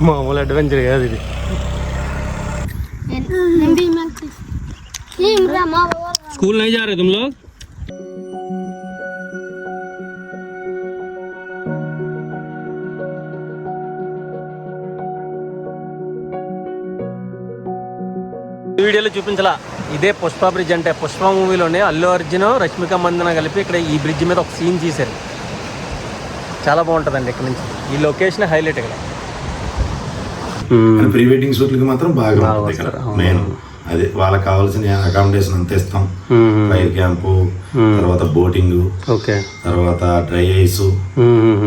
మామూలు అడ్వెంచర్ కాదు ఇది. स्कूल नहीं जा रहे तुम लोग? వీడియోలో చూపించలా. ఇదే పుష్ప బ్రిడ్జ్ అంటే పుష్ప మూవీలోనే అల్లు అర్జున్ రష్మిక మందన కలిపి ఇక్కడ ఈ బ్రిడ్జ్ మీద ఒక సీన్ తీశారు. చాలా బాగుంటుందండి ఇక్కడ నుంచి. ఈ లొకేషన్ హైలైట్ ఇక్కడ. ప్రీ వెడ్డింగ్ షూట్లకి మాత్రం బాగా ఇక్కడ మెయిన్ అదే వాళ్ళకి కావాల్సిన అకామిడేషన్ అంత ఇస్తాం. ఫైర్ క్యాంపు, తర్వాత బోటింగ్, తర్వాత డ్రై ఐస్,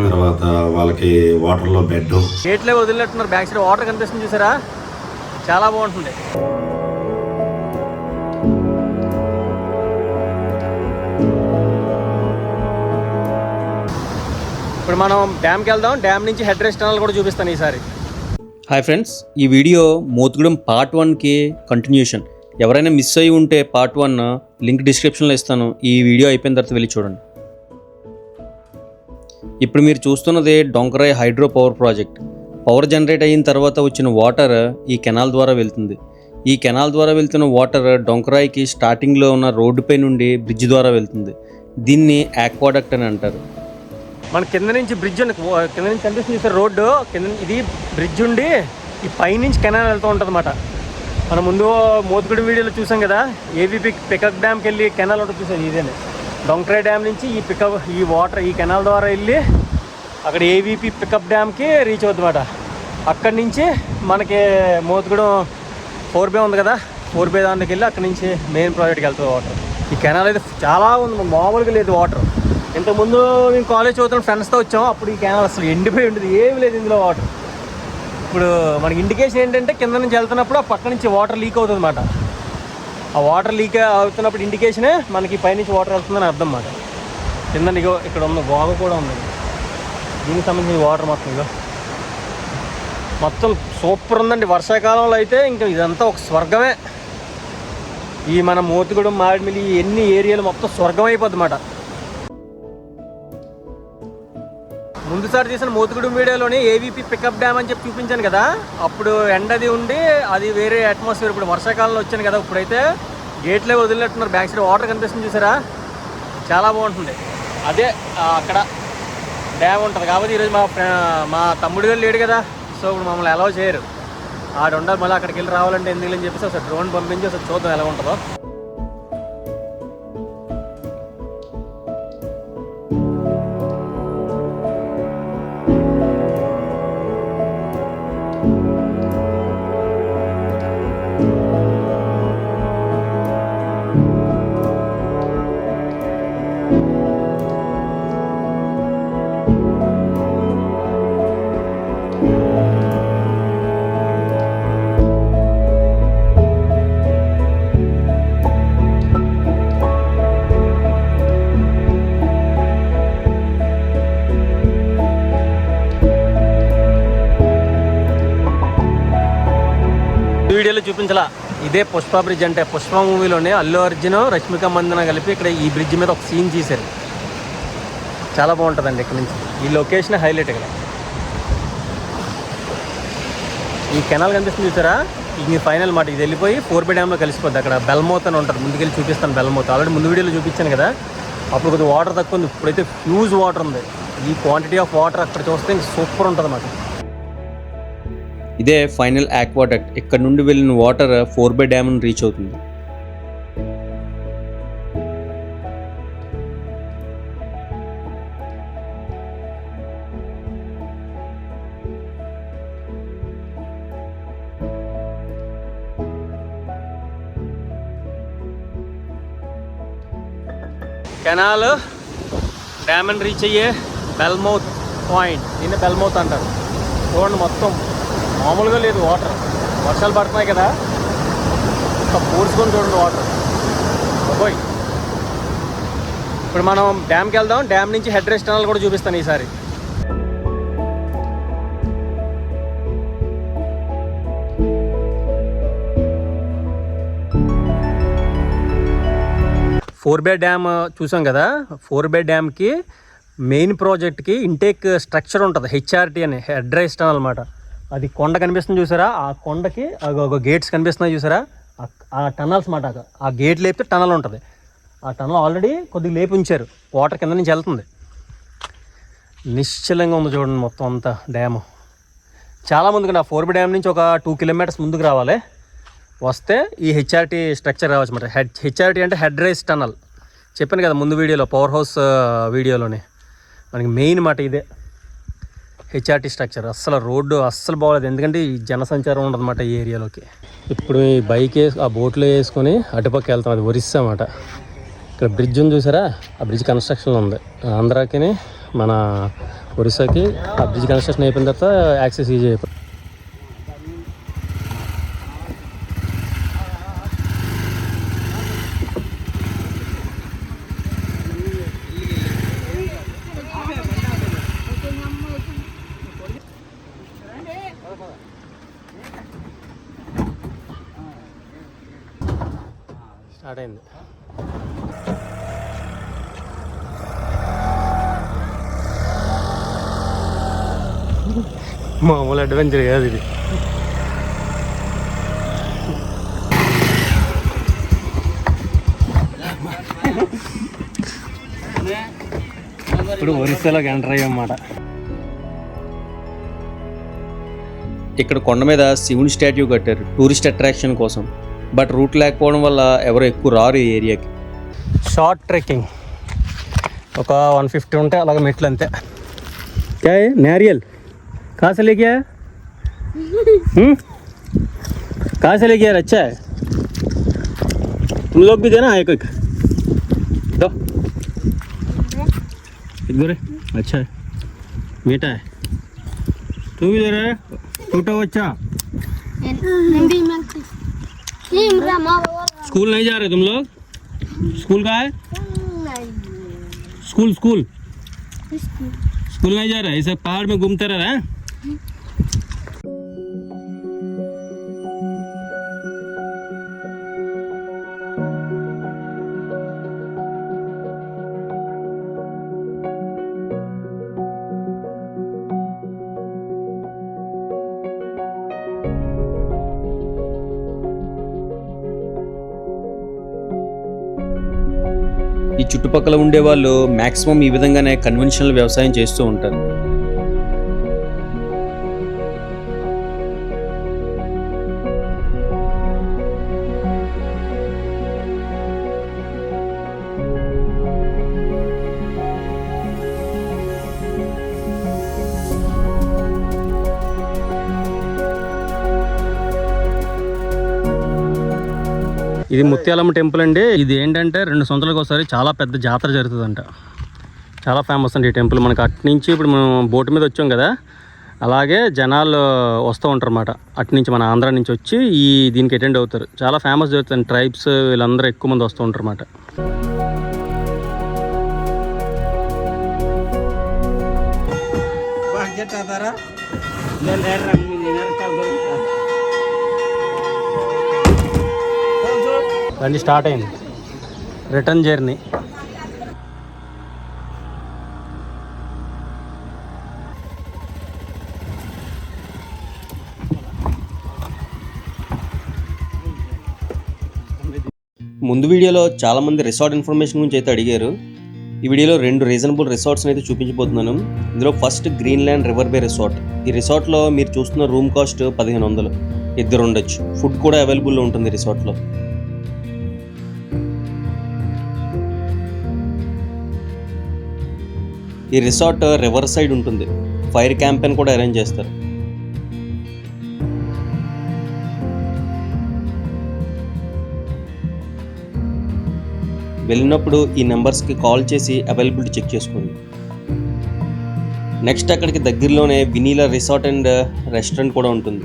తర్వాత వాళ్ళకి వాటర్ లో బెడ్. గేట్లే వదిలినట్టున్నారు. బ్యాక్ సైడ్ వాటర్ కనిపిస్తుంది చూసారా, చాలా బాగుంటుంది. ఇప్పుడు మనం డ్యామ్కి వెళ్దాం. డ్యామ్ నుంచి హెడ్ రెస్టారెంట్ కూడా చూపిస్తాను ఈసారి. హాయ్ ఫ్రెండ్స్, ఈ వీడియో మోతుగూడెం పార్ట్ 1కి కంటిన్యూషన్. ఎవరైనా మిస్ అయ్యి ఉంటే పార్ట్ 1 లింక్ డిస్క్రిప్షన్లో ఇస్తాను. ఈ వీడియో అయిపోయిన తర్వాత వెళ్ళి చూడండి. ఇప్పుడు మీరు చూస్తున్నది Donkarai hydro power project. Power generate అయిన తర్వాత వచ్చిన వాటర్ ఈ కెనాల్ ద్వారా వెళ్తుంది. ఈ కెనాల్ ద్వారా వెళ్తున్న వాటర్ డొంకరాయ్కి స్టార్టింగ్లో ఉన్న రోడ్డుపై నుండి బ్రిడ్జ్ ద్వారా వెళ్తుంది. దీన్ని ఆక్వాడక్ట్ అని అంటారు. మన కింద నుంచి బ్రిడ్జ్ కింద నుంచి కనిపిస్తుంది చూసారు రోడ్డు కింద. ఇది బ్రిడ్జ్ ఉండి ఈ పైనుంచి కెనాల్ వెళ్తూ ఉంటుంది అన్నమాట. మనం ముందు మోతుగూడెం వీడియోలో చూసాం కదా, ఏవీపీ పికప్ డ్యామ్కి వెళ్ళి కెనాల్ ఉంటుంది చూసారు. ఇదేనే డొంకరాయ్ డ్యామ్ నుంచి ఈ వాటర్ ఈ కెనాల్ ద్వారా వెళ్ళి అక్కడ ఏవీపీ పికప్ డ్యామ్కి రీచ్ అవుతుంది అన్నమాట. అక్కడి నుంచి మనకి మోతుగూడెం 4B ఉంది కదా, 4B దానికి వెళ్ళి అక్కడి నుంచి మెయిన్ ప్రాజెక్ట్కి వెళ్తుంది వాటర్. ఈ కెనాల్ అయితే చాలా ఉంది, మామూలుగా లేదు వాటర్. ఇంతకుముందు మేము కాలేజ్ చదువుతున్న ఫ్రెండ్స్తో వచ్చాము, అప్పుడు ఈ కెనాల్ అసలు ఎండిపోయి ఉండేది, ఏమి లేదు ఇందులో వాటర్. ఇప్పుడు మనకి ఇండికేషన్ ఏంటంటే కింద నుంచి వెళ్తున్నప్పుడు ఆ పక్క నుంచి వాటర్ లీక్ అవుతుంది అన్నమాట. ఆ వాటర్ లీక్ అవుతున్నప్పుడు ఇండికేషనే మనకి పైనుంచి వాటర్ వెళ్తుందని అర్థం అన్నమాట. కింద ఇగో ఇక్కడ ఉన్న గోగ కూడా ఉంది, దీనికి సంబంధించిన వాటర్ మొత్తం ఇగో మొత్తం సూపర్ ఉందండి. వర్షాకాలంలో అయితే ఇంకా ఇదంతా ఒక స్వర్గమే. ఈ మన మోతుగూడెం, మారేడుమిల్లి ఎన్ని ఏరియాలు మొత్తం స్వర్గం అయిపోద్ది అన్నమాట. ముందుసారి తీసిన మోతుగూడెం వీడియోలోనే ఏవీపీ పికప్ డ్యామ్ అని చెప్పి చూపించాను కదా, అప్పుడు ఎండది ఉండి అది వేరే అట్మాస్ఫియర్. ఇప్పుడు వర్షాకాలంలో వచ్చాను కదా, ఇప్పుడైతే గేట్లే వదిలినట్టున్నారు. బ్యాక్ సైడ్ వాటర్ కనిపిస్తుంది చూసారా, చాలా బాగుంటుంది. అదే అక్కడ డ్యామ్ ఉంటుంది కాబట్టి ఈరోజు మా తమ్ముడు గారు లేడు కదా, సో ఇప్పుడు మమ్మల్ని అలౌ చేయరు. ఆడ ఉండాలి, మళ్ళీ అక్కడికి వెళ్ళి రావాలంటే ఎందుకులని చెప్పేసి ఒకసారి డ్రోన్ పంపించి ఒకసారి చూద్దాం ఎలా ఉంటుందో. వీడియోలో చూపించలా. ఇదే పుష్ప బ్రిడ్జ్ అంటే పుష్ప మూవీలోనే అల్లు అర్జున్ రష్మిక మందన కలిపి ఇక్కడ ఈ బ్రిడ్జ్ మీద ఒక సీన్ తీశారు. చాలా బాగుంటుందండి ఇక్కడ నుంచి. ఈ లొకేషన్ హైలైట్ ఇక్కడ. ఈ కెనాల్ కనిపిస్తుంది చూసారా, ఇది ఫైనల్ మాట. ఇది వెళ్ళిపోయి 4B డ్యామ్లో కలిసిపోద్ది. అక్కడ బెల్మౌత్ అని ఉంటుంది, ముందుకెళ్ళి చూపిస్తాను బెల్మౌత్. ఆల్రెడీ ముందు వీడియోలో చూపించాను కదా, అప్పుడు కొద్దిగా వాటర్ తక్కువ ఉంది, ఇప్పుడైతే హ్యూజ్ వాటర్ ఉంది. ఈ క్వాంటిటీ ఆఫ్ వాటర్ అక్కడ చూస్తే సూపర్ ఉంటుంది అన్నమాట. ఇదే ఫైనల్ ఆక్వాడక్ట్. ఇక్కడ నుండి వెళ్ళిన వాటర్ 4B డ్యామ్ రీచ్ అవుతుంది. కెనాల్ డ్యామ్ అని రీచ్ అయ్యే బెల్మౌత్ పాయింట్, దీన్ని బెల్మౌత్ అంటారు. చూడండి మొత్తం మామూలుగా లేదు వాటర్. వర్షాలు పడుతున్నాయి కదా, ఇంకా పూడ్చుకొని చూడండి వాటర్. పోయి ఇప్పుడు మనం డ్యామ్కి వెళ్దాం. డ్యామ్ నుంచి హెడ్ రెస్టారెంట్ కూడా చూపిస్తాను ఈసారి. ఫోర్ బే డ్యామ్ చూసాం కదా, 4B డ్యామ్కి మెయిన్ ప్రాజెక్ట్కి ఇంటేక్ స్ట్రక్చర్ ఉంటుంది, హెచ్ఆర్టీ అని, హెడ్ రైస్ టనల్ అనమాట. అది కొండ కనిపిస్తుంది చూసారా, ఆ కొండకి ఒక గేట్స్ కనిపిస్తున్నాయి చూసారా, ఆ టనల్స్ మాట. ఆ గేట్ లేపితే టనల్ ఉంటుంది. ఆ టనల్ ఆల్రెడీ కొద్దిగా లేపి ఉంచారు, వాటర్ కింద నుంచి వెళ్తుంది. నిశ్చలంగా ఉంది చూడండి మొత్తం అంతా డ్యాము. చాలా ముందుకు నా 4B డ్యామ్ నుంచి ఒక 2 కిలోమీటర్స్ ముందుకు రావాలి. వస్తే ఈ హెచ్ఆర్టీ స్ట్రక్చర్ రావచ్చు అనమాట. హెచ్ఆర్టీ అంటే హెడ్ రైస్ టనల్. చెప్పాను కదా ముందు వీడియోలో, పవర్ హౌస్ వీడియోలోనే. మనకి మెయిన్ మాట ఇదే హెచ్ఆర్టీ స్ట్రక్చర్. అస్సలు రోడ్డు అస్సలు బాగోలేదు, ఎందుకంటే ఈ జనసంచారం ఉండదన్నమాట ఈ ఏరియాలోకి. ఇప్పుడు ఈ బైక్ ఆ బోట్లో వేసుకొని అటుపక్క వెళ్తాం. అది ఒరిస్సా అన్నమాట. ఇక్కడ బ్రిడ్జ్ ఉంది చూసారా, ఆ బ్రిడ్జ్ కన్స్ట్రక్షన్లో ఉంది. ఆంధ్రాకి మన ఒరిస్సాకి ఆ బ్రిడ్జ్ కన్స్ట్రక్షన్ అయిపోయిన తర్వాత యాక్సెస్ ఈజీ అయిపోయింది. స్టార్ట్ అయింది. మామూలు అడ్వెంచర్ కాదు ఇది. ఇప్పుడు ఒరిస్సాలోకి ఎంటర్ అయ్యామన్నమాట. ఇక్కడ కొండ మీద శివుని స్టాట్యూ కట్టారు టూరిస్ట్ అట్రాక్షన్ కోసం. బట్ రూట్ లేకపోవడం వల్ల ఎవరు ఎక్కువ రారు ఈ ఏరియాకి. షార్ట్ ట్రెక్కింగ్ ఒక 150 ఉంటాయి అలాగే మెట్లు అంతే. क्या है नारियल कहाँ से लेके आया? कहाँ से लेके आया? अच्छा है, तुम लोग भी देना एक दो इधर है. अच्छा है, मीठा है. तू भी दे रहा है? टूटा बच्चा. स्कूल नहीं जा रहे तुम लोग? स्कूल कहाँ है? स्कूल स्कूल स्कूल नहीं जा रहा है, ऐसे पहाड़ में घूमते रह रहा है. ఈ చుట్టుపక్కల ఉండే వాళ్ళు మ్యాక్సిమం ఈ విధంగానే కన్వెన్షనల్ వ్యవసాయం చేస్తూ ఉంటారు. ఇది ముత్యాలమ్మ టెంపుల్ అండి. ఇది ఏంటంటే 2 సంవత్సరాలకు ఒకసారి చాలా పెద్ద జాతర జరుగుతుందంట. చాలా ఫేమస్ అండి ఈ టెంపుల్. మనకి అటు నుంచి ఇప్పుడు మనం బోటు మీద వచ్చాం కదా, అలాగే జనాలు వస్తూ ఉంటారు అన్నమాట. అటు నుంచి మన ఆంధ్ర నుంచి వచ్చి దీనికి అటెండ్ అవుతారు. చాలా ఫేమస్ జరుగుతుంది. ట్రైబ్స్ వీళ్ళందరూ ఎక్కువ మంది వస్తూ ఉంటారు అన్నమాట. బండి స్టార్ట్ అయింది, రిటర్న్ జర్నీ. ముందు వీడియోలో చాలామంది రిసార్ట్ ఇన్ఫర్మేషన్ గురించి అయితే అడిగారు. ఈ వీడియోలో 2 రీజనబుల్ రిసార్ట్స్ని అయితే చూపించబోతున్నాను. ఇందులో first Greenland river bay resort. ఈ రిసార్ట్లో మీరు చూస్తున్న రూమ్ కాస్ట్ 1500, ఇద్దరు ఉండొచ్చు. ఫుడ్ కూడా అవైలబుల్లో ఉంటుంది రిసార్ట్లో. ఈ రిసార్ట్ రివర్ సైడ్ ఉంటుంది. ఫైర్ క్యాంపెయిన్ కూడా అరేంజ్ చేస్తారు. వెళ్ళినప్పుడు ఈ నెంబర్స్కి కాల్ చేసి అవైలబిలిటీ చెక్ చేసుకోండి. నెక్స్ట్ అక్కడికి దగ్గరలోనే వినీలా రిసార్ట్ అండ్ రెస్టారెంట్ కూడా ఉంటుంది.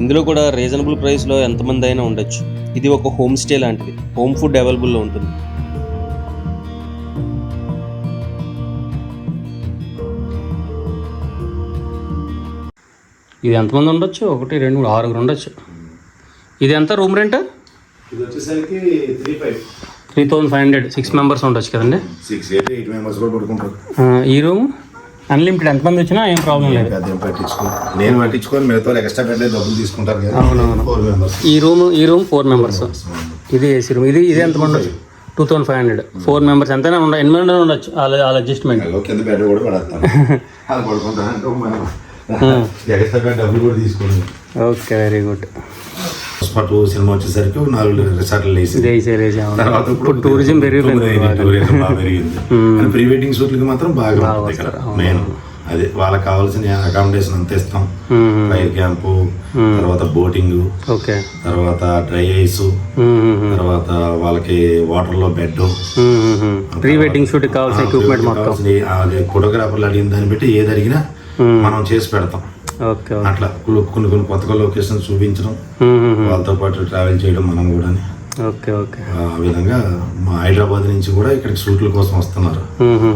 ఇందులో కూడా రీజనబుల్ ప్రైస్లో ఎంతమంది అయినా ఉండొచ్చు. ఇది ఒక హోమ్ స్టే లాంటిది. హోమ్ ఫుడ్ అవైలబుల్లో ఉంటుంది. ఇది ఎంతమంది ఉండొచ్చు? 1 2 3 6 ఉండొచ్చు. ఇది ఎంత రూమ్ రెంట్? ఇది వచ్చేసరికి 3500 6 మెంబర్స్ ఉండొచ్చు కదండి. 6-8 మెంబర్స్ కూడా పడుకుంటారు. ఈ రూమ్ అన్లిమిటెడ్, ఎంతమంది వచ్చినా ఏం ప్రాబ్లం లేదు. నేను పట్టించుకొని మిగతా ఎక్స్ట్రా పెట్టలేదు, డబ్బులు తీసుకుంటారు కదా. అవునవును. 4 మెంబర్స్. ఈ రూమ్ 4 మెంబర్స్. ఇది ఏసీ రూమ్. ఇది ఎంతమంది ఉండొచ్చు? 2500. 4 మెంబర్స్ ఎంతైనా ఉండదు, 8 మంది ఉండొచ్చు. వాళ్ళ అడ్జస్ట్మెంట్. కింద బెడ్ కూడా పడతాను, అది పడుకుంటాను. ఎక్స్ట్రా బెడ్ డబ్బులు కూడా తీసుకోండి. Okay, very good. Pushpa 2 cinema వచ్చేసరికి 4 రిసార్ట్లు వేసి తర్వాత ఇప్పుడు టూరిజం పెరిగిపోయింది. ప్రీ వెడ్డింగ్ షూట్లకి మాత్రం బాగా ఇక్కడ మెయిన్ అదే వాళ్ళకి కావాల్సిన అకామిడేషన్ అంతా ఇస్తాం. ఫైర్ క్యాంపు, తర్వాత బోటింగ్, తర్వాత డ్రై ఐస్, తర్వాత వాళ్ళకి వాటర్ లో బెడ్, ప్రీ వెడ్డింగ్ షూట్ కావాల్సిన ఎక్విప్మెంట్ మొత్తం అదే ఫోటోగ్రాఫర్లు అడిగిన దాన్ని బట్టి ఏది అడిగినా మనం చేసి పెడతాం. అట్లా కొన్ని కొత్త లొకేషన్ చూపించడం, వాళ్ళతో పాటు ట్రావెల్ చేయడం మనం కూడా. ఆ విధంగా మా హైదరాబాద్ నుంచి కూడా ఇక్కడికి షూట్ల కోసం వస్తున్నారు.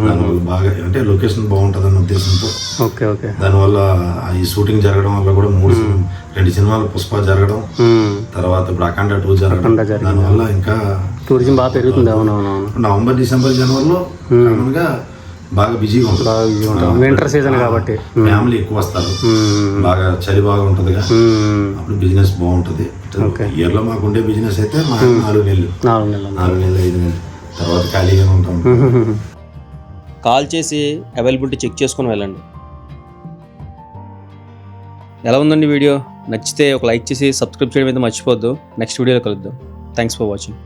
దానివల్ల బాగా అంటే లొకేషన్ బాగుంటుంది అన్న ఉద్దేశంతో దానివల్ల ఈ షూటింగ్ జరగడం వల్ల కూడా 2 సినిమాలు పుష్ప జరగడం, తర్వాత ఇప్పుడు అఖండ 2 జరగడం, దానివల్ల ఇంకా టూరిజం బాగా పెరుగుతుంది. నవంబర్, డిసెంబర్, జనవరిలో కామన్గా బాగా బిజీగా ఉంటుంది. వింటర్ సీజన్ కాబట్టి ఫ్యామిలీ ఎక్కువ వస్తారు, బాగా చలి బాగా ఉంటుంది, అప్పుడు బిజినెస్ బాగుంటుంది. ఇయర్ లో మాకు ఉండే బిజినెస్ అయితే 4 నెలలు 5 నెలలు, తర్వాత ఖాళీగా ఉంటాం. కాల్ చేసి అవైలబిలిటీ చెక్ చేసుకుని వెళ్ళండి. ఎలా ఉందండి వీడియో? నచ్చితే ఒక లైక్ చేసి సబ్స్క్రైబ్ చేయడం అయితే మర్చిపోద్దు. నెక్స్ట్ వీడియోలో కలుద్దాం. Thanks for watching.